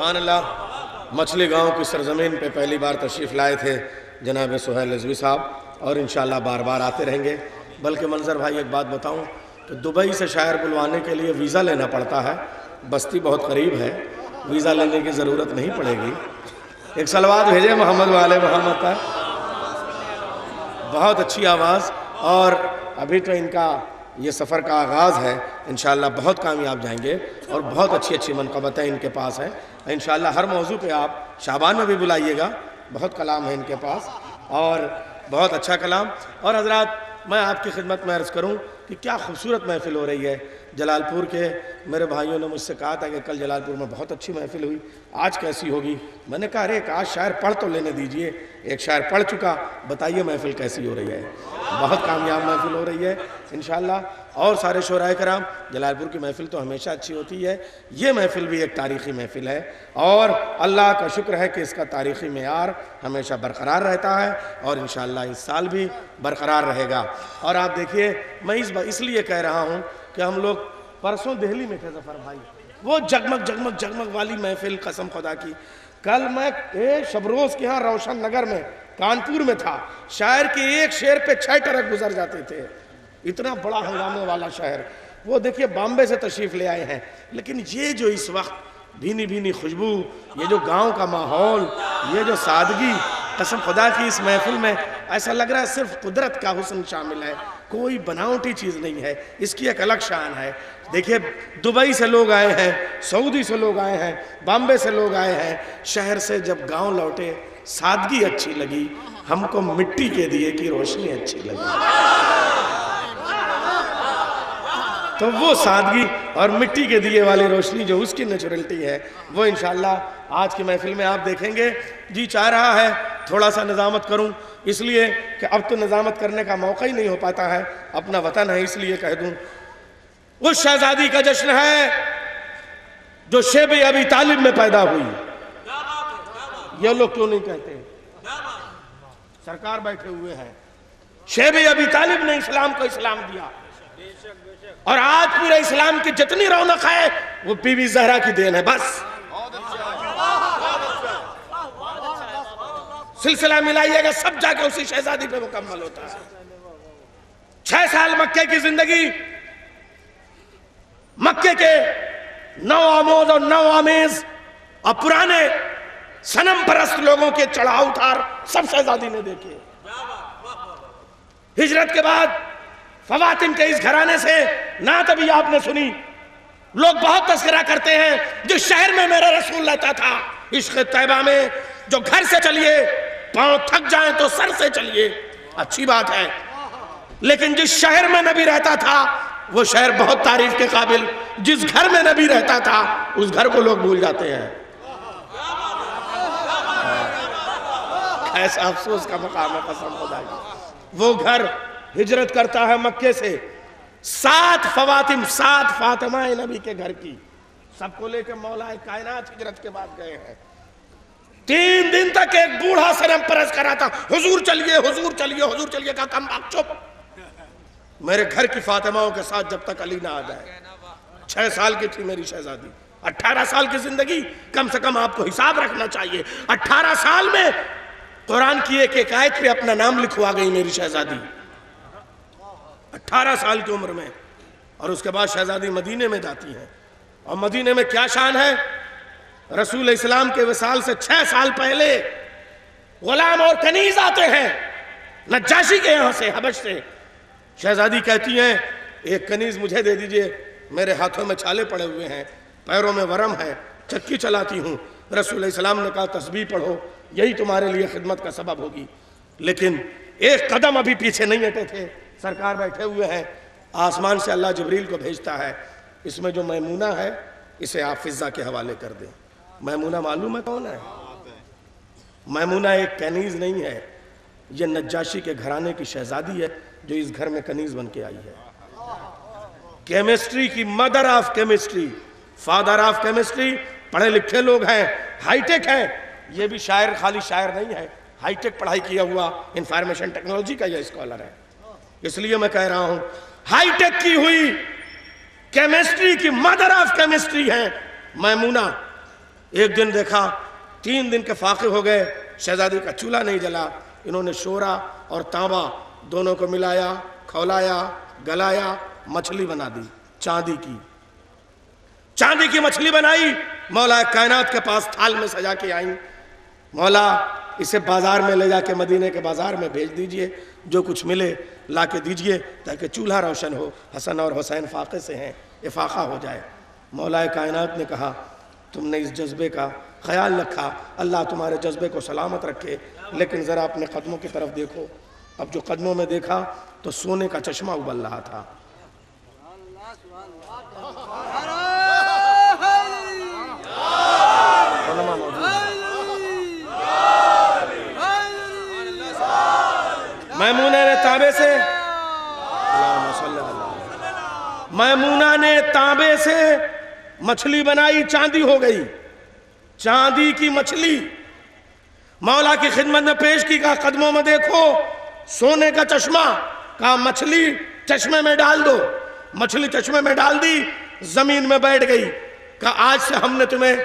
سبحان اللہ. مچھلی گاؤں کی سرزمین پہ پہلی بار تشریف لائے تھے جناب سہیل رضوی صاحب، اور انشاءاللہ بار بار آتے رہیں گے. بلکہ منظر بھائی ایک بات بتاؤں کہ دبئی سے شاعر بلوانے کے لیے ویزا لینا پڑتا ہے. بستی بہت قریب ہے، ویزا لینے کی ضرورت نہیں پڑے گی. ایک صلوات بھیجے محمد والے محمد کا. بہت اچھی آواز، اور ابھی تو ان کا یہ سفر کا آغاز ہے. انشاءاللہ بہت کامیاب جائیں گے، اور بہت اچھی اچھی منقبتیں ان کے پاس ہیں. انشاءاللہ ہر موضوع پہ آپ شعبان میں بھی بلائیے گا. بہت کلام ہے ان کے پاس، اور بہت اچھا کلام. اور حضرات، میں آپ کی خدمت میں عرض کروں کہ کیا خوبصورت محفل ہو رہی ہے. جلال پور کے میرے بھائیوں نے مجھ سے کہا تھا کہ کل جلال پور میں بہت اچھی محفل ہوئی، آج کیسی ہوگی؟ میں نے کہا ارے ایک آج شاعر پڑھ تو لینے دیجئے. ایک شاعر پڑھ چکا، بتائیے محفل کیسی ہو رہی ہے. بہت کامیاب محفل ہو رہی ہے انشاءاللہ. اور سارے شعراء کرام، جلال پور کی محفل تو ہمیشہ اچھی ہوتی ہے، یہ محفل بھی ایک تاریخی محفل ہے، اور اللہ کا شکر ہے کہ اس کا تاریخی معیار ہمیشہ برقرار رہتا ہے، اور انشاءاللہ اس سال بھی برقرار رہے گا. اور آپ دیکھیے، میں اس لیے کہہ رہا ہوں کہ ہم لوگ پرسوں دہلی میں تھے ظفر بھائی، وہ جگمگ جگمگ جگمگ والی محفل، قسم خدا کی. کل میں شبروز کے ہاں روشن نگر میں کانپور میں تھا. شاعر کے ایک شعر پہ 6 ٹرک گزر جاتے تھے، اتنا بڑا ہنگامے والا شہر. وہ دیکھیے بامبے سے تشریف لے آئے ہیں، لیکن یہ جو اس وقت بھینی بھینی خوشبو، یہ جو گاؤں کا ماحول، یہ جو سادگی، قسم خدا کی اس محفل میں ایسا لگ رہا ہے صرف قدرت کا حسن شامل ہے، کوئی بناوٹی چیز نہیں ہے. اس کی ایک الگ شان ہے. دیکھیے دبئی سے لوگ آئے ہیں، سعودی سے لوگ آئے ہیں، بامبے سے لوگ آئے ہیں. شہر سے جب گاؤں لوٹے، سادگی اچھی لگی. ہم کو مٹی کے دیے کی روشنی اچھی لگی. تو وہ سادگی اور مٹی کے دیے والی روشنی جو اس کی نیچرلٹی ہے، وہ انشاءاللہ آج کی محفل میں آپ دیکھیں گے. جی چاہ رہا ہے تھوڑا سا نظامت کروں، اس لیے کہ اب تو نظامت کرنے کا موقع ہی نہیں ہو پاتا ہے، اپنا وطن ہے اس لیے کہہ دوں. اس شہزادی کا جشن ہے جو شیب ابی طالب میں پیدا ہوئی. یہ لوگ کیوں نہیں کہتے؟ سرکار بیٹھے ہوئے ہیں. شیب ابی طالب نے اسلام کو اسلام دیا، اور آج پورے اسلام کی جتنی رونق ہے وہ بی بی زہرا کی دین ہے. بس سلسلہ ملائیے گا، سب جا کے اسی شہزادی پہ مکمل ہوتا ہے. 6 سال مکے کی زندگی، مکے کے نو آموز اور نو آمیز اور پرانے صنم پرست لوگوں کے چڑھاؤ اتار سب شہزادی نے دیکھے. ہجرت کے بعد فواتن کے اس گھرانے سے نعت ابھی آپ نے سنی. لوگ بہت تذکرہ کرتے ہیں جس شہر میں میرا رسول رہتا تھا، عشق طیبہ میں جو گھر سے چلیے پاؤں تھک جائیں تو سر سے چلیے، اچھی بات ہے. لیکن جس شہر میں نبی رہتا تھا وہ شہر بہت تعریف کے قابل. جس گھر میں نبی رہتا تھا اس گھر کو لوگ بھول جاتے ہیں. ایسا افسوس کا مقام ہے قسم خدا کی. وہ گھر ہجرت کرتا ہے مکے سے 7 فواتن، 7 فاطمہ نبی کے گھر کی، سب کو لے کے مولا کائنات ہجرت کے بعد گئے ہیں. 3 دن تک ایک بوڑھا صنم پرست کرا تھا، حضور چلیے حضور چلیے حضور چلیے. کہا کم بک چپ، میرے گھر کی فاطمہوں کے ساتھ جب تک علی نہ آ جائے. 6 سال کی تھی میری شہزادی. 18 سال کی زندگی، کم سے کم آپ کو حساب رکھنا چاہیے. 18 سال میں قرآن کی ایک آیت پہ اپنا نام لکھوا گئی میری شہزادی، 18 سال کی عمر میں. اور اس کے بعد شہزادی مدینے میں جاتی ہیں، اور مدینے میں کیا شان ہے. رسول اسلام کے وصال سے 6 سال پہلے غلام اور کنیز آتے ہیں نجاشی کے یہاں سے، حبش سے. شہزادی کہتی ہیں ایک کنیز مجھے دے دیجئے، میرے ہاتھوں میں چھالے پڑے ہوئے ہیں، پیروں میں ورم ہے، چکی چلاتی ہوں. رسول اسلام نے کہا تسبیح پڑھو، یہی تمہارے لیے خدمت کا سبب ہوگی. لیکن ایک قدم ابھی پیچھے نہیں ہٹے تھے. سرکار بیٹھے ہوئے ہیں، آسمان سے اللہ جبریل کو بھیجتا ہے، اس میں جو میمونہ ہے اسے آپ فضہ کے حوالے کر دیں. میمونہ معلوم ہے کون ہے؟ میمونہ ایک کنیز نہیں ہے، یہ نجاشی کے گھرانے کی شہزادی ہے جو اس گھر میں کنیز بن کے آئی ہے. کیمسٹری کی mother of chemistry, father of chemistry. پڑھے لکھے لوگ ہیں، ہائی ٹیک ہیں. یہ بھی شاعر خالی شاعر نہیں ہے، ہائی ٹیک پڑھائی کیا ہوا انفارمیشن ٹیکنالوجی کا یہ اسکالر ہے. اس لیے میں کہہ رہا ہوں ہائی ٹیک کی ہوئی کیمسٹری کی مدر آف کیمسٹری ہے میمونہ. ایک دن دیکھا 3 دن کے فاقے ہو گئے، شہزادی کا چولہا نہیں جلا. انہوں نے شورا اور تانبا دونوں کو ملایا، کھولایا، گلایا، مچھلی بنا دی چاندی کی مچھلی بنائی. مولا کائنات کے پاس تھال میں سجا کے آئیں. مولا اسے بازار میں لے جا کے مدینے کے بازار میں بھیج دیجئے، جو کچھ ملے لا کے دیجئے تاکہ چولہا روشن ہو، حسن اور حسین فاقے سے ہیں، افاقہ ہو جائے. مولا کائنات نے کہا تم نے اس جذبے کا خیال رکھا، اللہ تمہارے جذبے کو سلامت رکھے، لیکن ذرا اپنے قدموں کی طرف دیکھو. اب جو قدموں میں دیکھا تو سونے کا چشمہ ابل رہا تھا. میمونہ نے تانبے سے مچھلی بنائی، چاندی ہو گئی، چاندی کی مچھلی مولا کی خدمت میں پیش کی. کہا قدموں میں دیکھو سونے کا چشمہ. کہا مچھلی چشمے میں ڈال دو. مچھلی چشمے میں ڈال دی، زمین میں بیٹھ گئی. کہا آج سے ہم نے تمہیں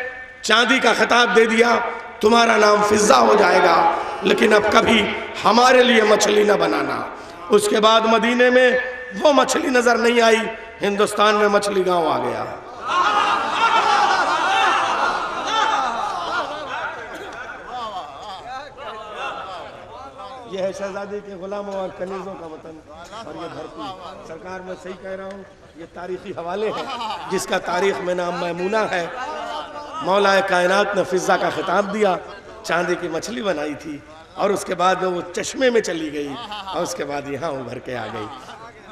چاندی کا خطاب دے دیا، تمہارا نام فضہ ہو جائے گا، لیکن اب کبھی ہمارے لیے مچھلی نہ بنانا. اس کے بعد مدینے میں وہ مچھلی نظر نہیں آئی، ہندوستان میں مچھلی گاؤں آ گیا. یہ ہے شہزادی کے غلاموں اور کنیزوں کا وطن اور یہ دھرتی. سرکار میں صحیح کہہ رہا ہوں، یہ تاریخی حوالے ہیں جس کا تاریخ میں نام میمونہ ہے. مولا کائنات نے فضہ کا خطاب دیا، چاندی کی مچھلی بنائی تھی، اور اس کے بعد وہ چشمے میں چلی گئی، اور اس کے بعد یہاں ابھر کے آ گئی.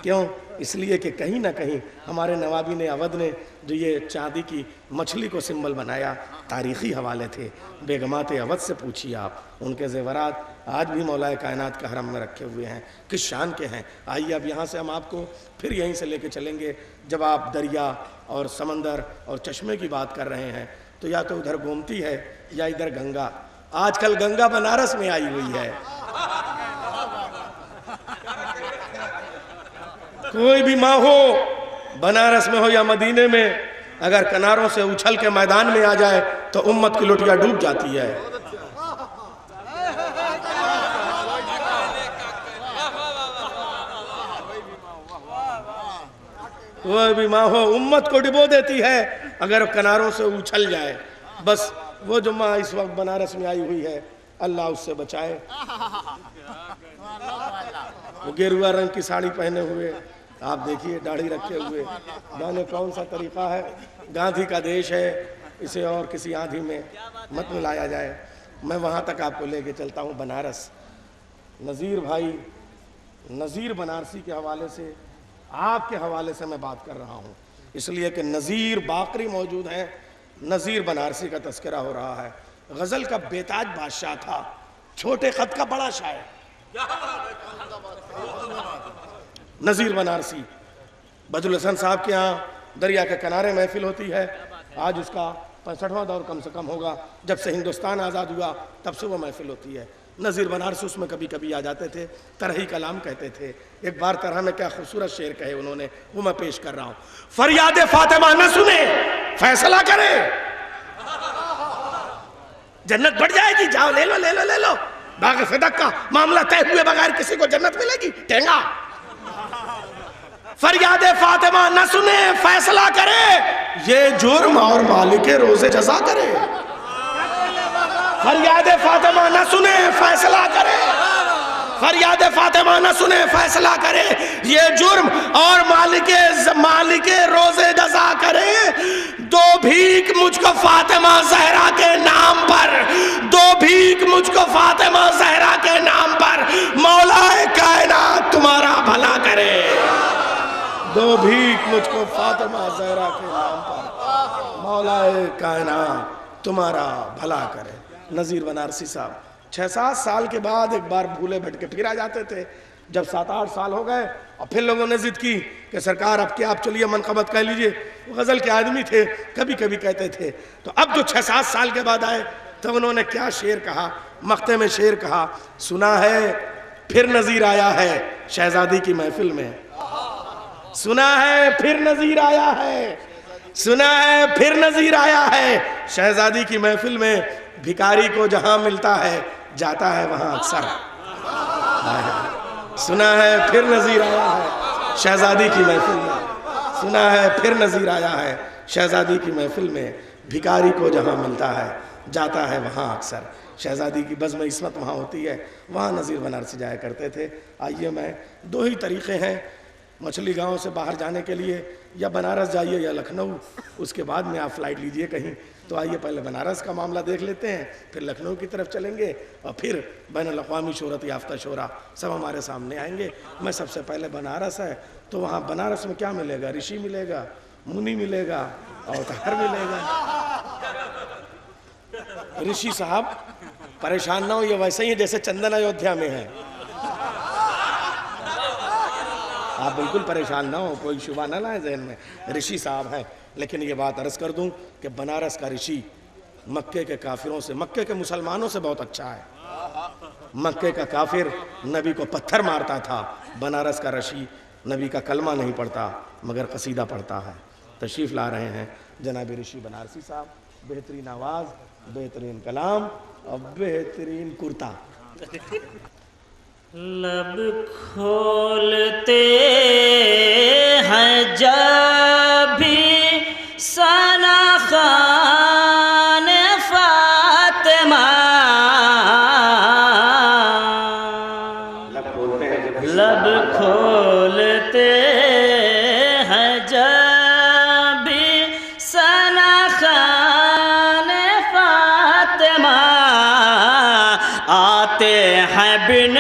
کیوں؟ اس لیے کہ کہیں نہ کہیں ہمارے نوابین اودھ نے جو یہ چاندی کی مچھلی کو سمبل بنایا، تاریخی حوالے تھے. بیگمات اودھ سے پوچھیے آپ، ان کے زیورات آج بھی مولا کائنات کا حرم میں رکھے ہوئے ہیں، کس شان کے ہیں. آئیے اب یہاں سے ہم آپ کو پھر یہیں سے لے کے چلیں گے. جب آپ دریا اور سمندر اور چشمے کی بات کر رہے ہیں تو یا تو ادھر گومتی ہے یا ادھر گنگا. آج کل گنگا بنارس میں آئی ہوئی ہے. کوئی بھی ماں ہو، بنارس میں ہو یا مدینے میں، اگر کناروں سے اچھل کے میدان میں آ جائے تو امت کی لوٹیا ڈوب جاتی ہے. کوئی بھی ماں ہو امت کو ڈبو دیتی ہے اگر کناروں سے اچھل جائے. بس وہ جو ماں اس وقت بنارس میں آئی ہوئی ہے، اللہ اس سے بچائے. وہ گیروا رنگ کی ساڑی پہنے ہوئے، آپ دیکھیے داڑھی رکھے ہوئے، جانے کون سا طریقہ ہے. گاندھی کا دیش ہے، اسے اور کسی آندھی میں مت ملایا جائے. میں وہاں تک آپ کو لے کے چلتا ہوں، بنارس. نذیر بھائی، نذیر بنارسی کے حوالے سے، آپ کے حوالے سے میں بات کر رہا ہوں، اس لیے کہ نذیر باقری موجود ہیں. نذیر بنارسی کا تذکرہ ہو رہا ہے. غزل کا بیتاج بادشاہ تھا، چھوٹے خط کا بڑا شاعر. نذیر بنارسی بدالحسن صاحب کے ہاں دریا کے کنارے محفل ہوتی ہے. آج اس کا 65واں دور کم سے کم ہوگا. جب سے ہندوستان آزاد ہوا تب سے وہ محفل ہوتی ہے. نذیر بنارسی اس میں کبھی کبھی آ جاتے تھے، طرحی کلام کہتے تھے. ایک بار طرح میں کیا خوبصورت شعر کہے انہوں نے، وہ میں پیش کر رہا ہوں. فریاد فاطمہ نہ سنے فیصلہ کرے، جنت بڑھ جائے گی، جاؤ لے لو لے لو لے لو. باغ صدق کا معاملہ طے ہوئے بغیر کسی کو جنت ملے گی؟ ٹھینگا. فریاد فاطمہ نہ سنے فیصلہ کرے، یہ جرم اور مالک روز جزا کرے. فریاد فاطمہ نہ سنے فیصلہ کرے، فریاد فاطمہ نہ سنے فیصلہ کرے، یہ جرم اور مالک روز جزا کرے. دو بھیک مجھ کو فاطمہ زہرا کے نام پر، دو بھیک مجھ کو فاطمہ زہرا کے نام پر، مولا کائنات تمہارا بھلا کرے. دو بھیک مجھ کو فاطمہ زہرا کے نام پر، مولا کائنات تمہارا بھلا کرے. نذیر بنارسی صاحب 6-7 سال کے بعد ایک بار بھولے بھٹکے پھر آ جاتے تھے. جب 7-8 سال ہو گئے اور پھر لوگوں نے ضد کی کہ سرکار اب کیا آپ چلیے منقبت کہہ لیجئے. وہ غزل کے آدمی تھے، کبھی کبھی کہتے تھے. تو اب جو 6-7 سال کے بعد آئے تو انہوں نے کیا شعر کہا، مقطع میں شعر کہا. سنا ہے پھر نذیر آیا ہے شہزادی کی محفل میں، سنا ہے پھر نذیر آیا ہے سنا ہے پھر نذیر آیا ہے، شہزادی کی محفل میں بھکاری کو جہاں ملتا ہے جاتا ہے وہاں اکثر۔ سنا ہے پھر نذیر آیا ہے شہزادی کی محفل میں، سنا ہے پھر نذیر آیا ہے شہزادی کی محفل میں، بھکاری کو جہاں ملتا ہے جاتا ہے وہاں اکثر۔ شہزادی کی بزم عصمت وہاں ہوتی ہے، وہاں نذیر بنارسی جایا کرتے تھے۔ آئیے میں دو ہی طریقے ہیں مچھلی گاؤں سے باہر جانے کے لیے، یا بنارس جائیے یا لکھنؤ، اس کے بعد میں آپ فلائٹ لیجئے کہیں۔ تو آئیے پہلے بنارس کا معاملہ دیکھ لیتے ہیں، پھر لکھنؤ کی طرف چلیں گے، اور پھر بین الاقوامی شہرت یافتہ شعراء سب ہمارے سامنے آئیں گے۔ میں سب سے پہلے بنارس ہے، تو وہاں بنارس میں کیا ملے گا؟ رشی ملے گا، منی ملے گا، اوتار ملے گا۔ رشی صاحب پریشان نہ ہو، یہ ویسے ہی جیسے چندن ایودھیا میں ہے، آپ بالکل پریشان نہ ہو، کوئی شبہ نہ لائیں ذہن میں، رشی صاحب ہیں۔ لیکن یہ بات عرض کر دوں کہ بنارس کا رشی مکے کے کافروں سے، مکے کے مسلمانوں سے بہت اچھا ہے۔ مکے کا کافر نبی کو پتھر مارتا تھا، بنارس کا رشی نبی کا کلمہ نہیں پڑھتا مگر قصیدہ پڑھتا ہے۔ تشریف لا رہے ہیں جناب رشی بنارسی صاحب، بہترین آواز، بہترین کلام اور بہترین کرتا۔ لب کھولتے ہیں جب بھی ثنا خوان فاطمہ، لب کھولتے ہیں جب بھی ثنا خوان فاطمہ، آتے ہیں بن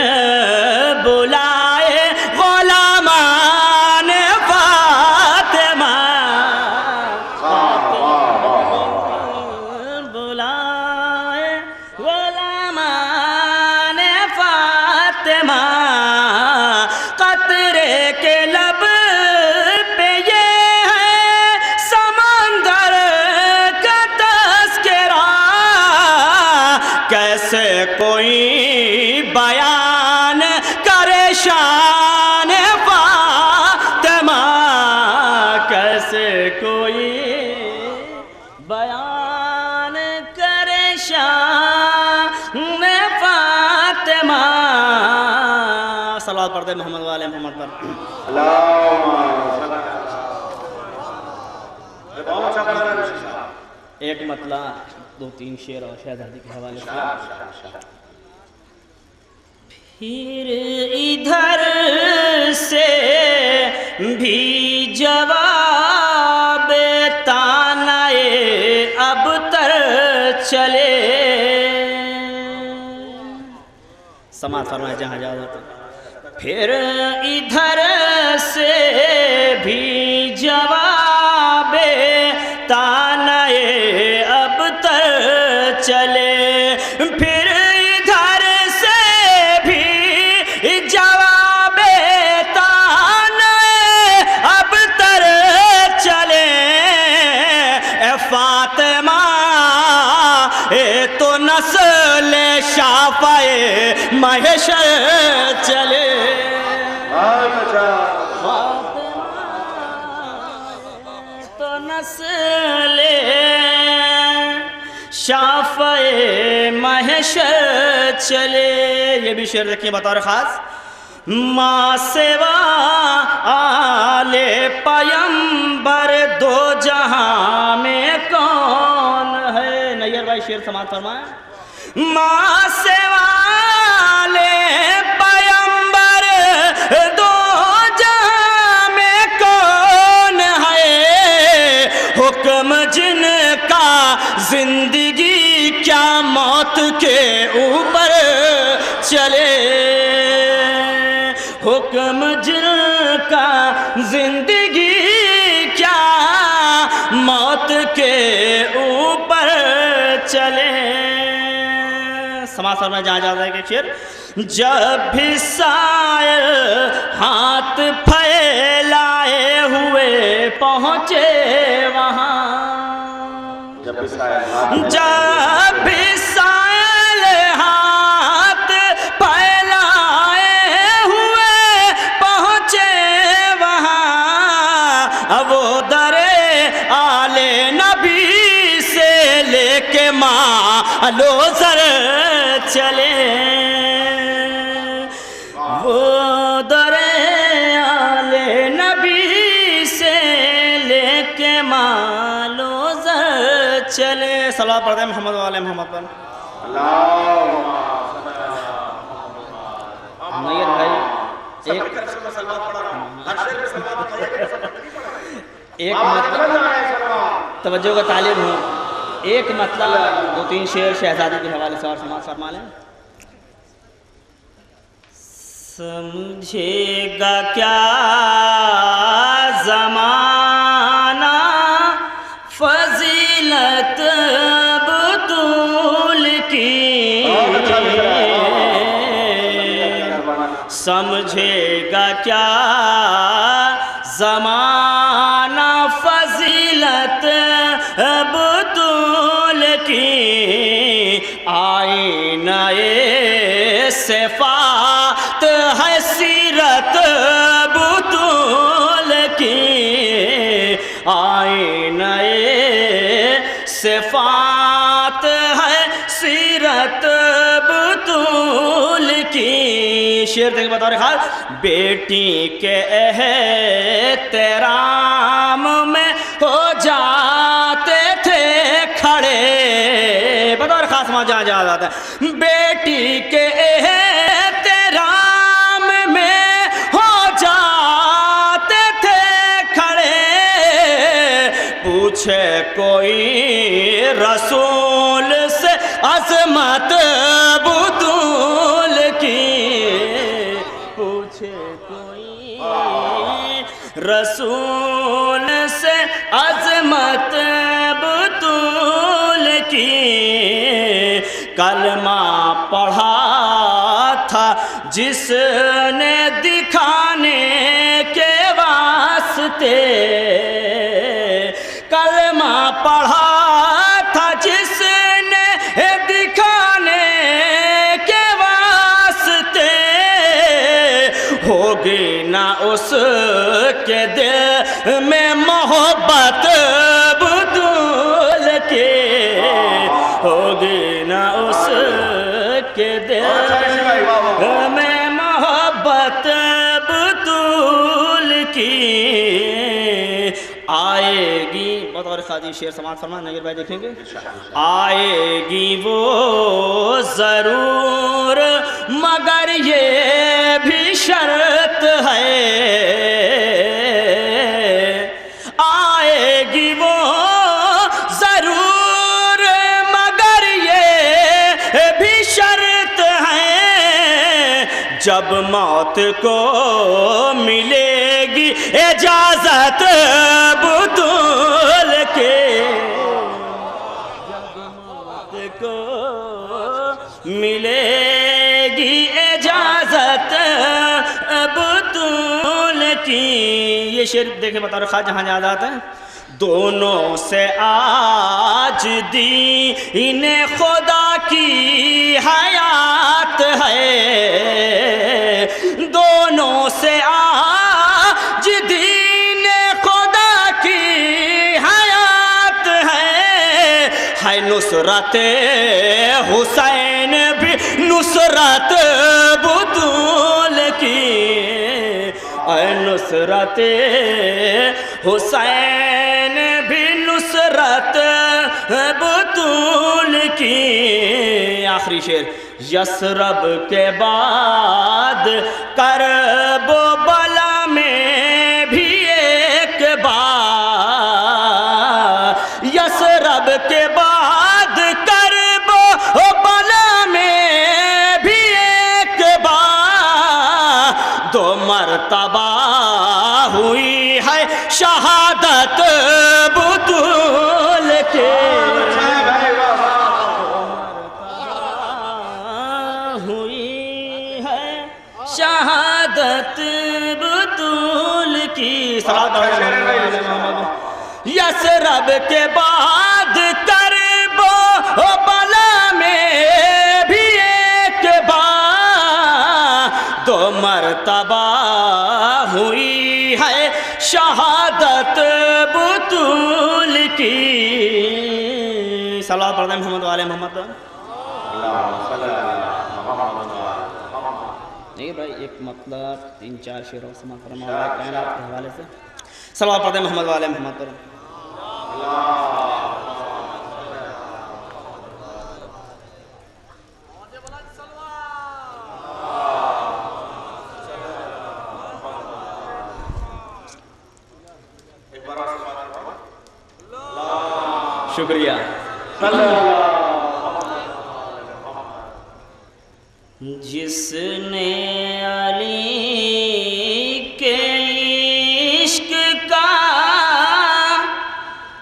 بلائے غلامان فاطمہ، بلائے غلامان فاطمہ، قطرے کے لب پہ یہ ہے سمندر کا تذکرہ، کیسے کوئی بیان کرے شان فاطمہ، کیسے کوئی بیان کرے شان فاطمہ۔ صلوات پڑھتے محمد والے محمد پر۔ ایک مطلع، دو تین شعر اور شہزادی کے حوالے سے۔ پھر ادھر سے بھی جواب تانائے ابتر چلے، سماعت فرمائے جہاں اجازت۔ پھر ادھر سے بھی جواب تانائے ابتر چلے، پھر ادھر سے بھی جواب تانائے ابتر چلے، اے فاطمہ اے تو نسل شافعِ محشر چلے، تو نسل شافعِ محشر چلے۔ یہ بھی شعر رکھیے بطور خاص۔ ماں سوا آل پیمبر دو جہاں میں کون ہے؟ نیّر بھائی شعر سماعت فرمائیں۔ ماں سوا آل پیمبر دو جہاں میں کون ہے، حکم جن کا زندگی کیا موت کے اوپر چلے، حکم جن کا زندگی کیا موت کے اوپر چلے۔ سماعت فرمائیں جہاں جا رہا ہے کہ شعر۔ جب بھی سائل ہاتھ پھیلائے ہوئے پہنچے وہاں، جب بھی سائل ہاتھ پھیلائے ہوئے پہنچے وہاں، اب وہ درے آل مالو زر چلے وہ در آل نبی سے لے کے مالو زر چلے. صلوات پڑھتے ہیں محمد و آل محمد پر. نیر بھائی ایک مطلب توجہ کا طالب ہوں, ایک مطلب 2-3 شعر شہزادی کے حوالے سے اور سماعت فرما لیں. سمجھے گا کیا زمانہ فضیلت بطول کی, سمجھے گا کیا زمانہ فضیلت بطول کی, آئینہ صفات ہے سیرت بطول کی, آئینہ صفات ہے سیرت بطول کی. شعر دیکھ بطور خاص, بیٹی کے احترام میں ہو جاتے تھے کھڑے, بطور خاص وہاں جہاں جاتا ہے, بیٹی کے احترام میں ہو جاتے تھے کھڑے, پوچھے کوئی رسول سے عظمت بطول کی, پوچھے کوئی رسول سے عظمت بطول کی, کلمہ پڑھا تھا جس نے دکھانے کے واسطے, کلمہ پڑھا تھا جس نے دکھانے کے واسطے, ہوگی نہ اس کے دل میں محبت بطول کے, ہوگی نہ اس کے دل میں محبت بطول کی, آئے گی. بطور خادی شعر سماعت فرما, نیر بھائی دیکھیں گے. آئے گی وہ ضرور مگر یہ بھی شرط ہے, آئے گی وہ ضرور مگر یہ بھی شرط ہے, جب موت کو ملے گی اجازت بطول کے, جب موت کو ملے گی اجازت بطول کی. یہ شعر دیکھیں بطور خاص جہاں جہاں جاتا ہے, دونوں سے آج دین خدا کی حیات ہے, دونوں سے آج دین خدا کی حیات ہے نصرت حسین بھی نصرت بطول کی, اے نصرت حسین بھی نصرت بطول کی. آخری شعر, یثرب کے بعد کرب و بلا میں بھی ایک بار, یثرب کے بعد کرب و بلا میں بھی ایک بار, 2 مرتبہ ہوئی ہے شہادت بطول کے, ہوئی ہے شہادت بطول کی. یثرب کے بعد کرب و بلا میں بھی ایک بار, 2 مرتبہ ہوئی ہے شہادت بطول کی. صلوات پڑھتے ہیں محمد و آل محمد. نہیں بھائی ایک مطلب 3-4 شعروں سے محترم مولا کائنات کے حوالے سے صلوات پڑھتے محمد والے محمد پر. شکریہ. جس نے علی کے عشق کا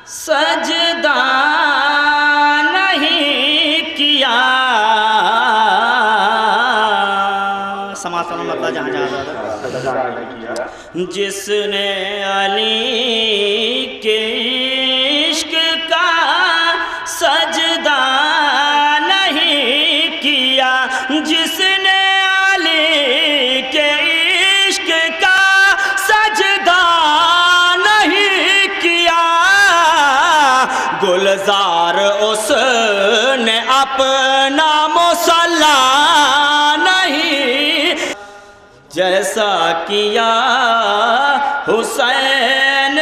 سجدہ نہیں کیا. سماعت فرمائیں مطلب جہاں جہاں جس نے علی کے عشق کا سجدہ نہیں کیا. جس نے علی کے عشق کا سجدہ نہیں کیا گلزار اس نے اپنا مصلی نہیں جیسا کیا حسین